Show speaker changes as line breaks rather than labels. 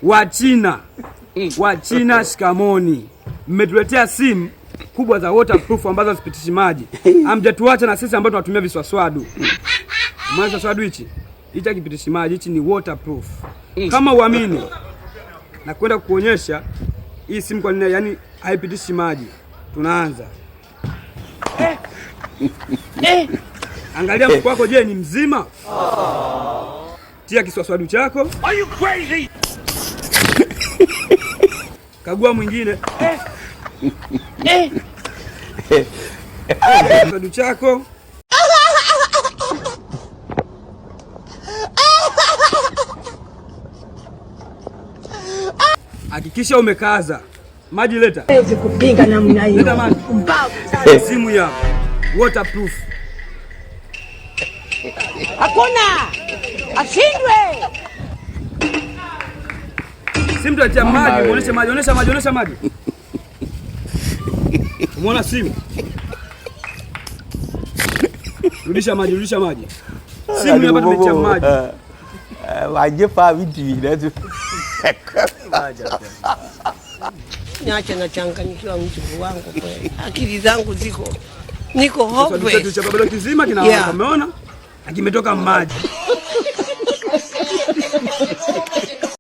Wachina shikamoni. Mmetuletea simu kubwa za waterproof ambazo zipitishi maji. Hamjatuacha na sisi ambao tunatumia viswaswadu. Mwanzo viswaswadu hichi kipitishi maji, hichi ni waterproof. Kama uamini na kwenda kuonyesha hii simu kwa nini yani haipitishi maji. Tunaanza. Angalia mfuko wako, je, ni mzima? Tia kiswaswadu chako. Are you crazy? Kagua mwingine. Kiswaswadu chako. Hakikisha umekaza. Maji leta.
Hawezi kupinga namna hiyo.
Leta maji. Simu ya waterproof.
Hakuna. Ashindwe.
Simu tuatia maji, muoneshe maji, onesha maji. Umeona simu? Rudisha maji. Simu hapa tumetia maji.
Waje pa vitu hivi.
Niache na changanyikiwa mjukuu wangu kweli. Akili zangu niko hope.
Sasa cha baba kizima kinawaka, umeona? Akimetoka maji.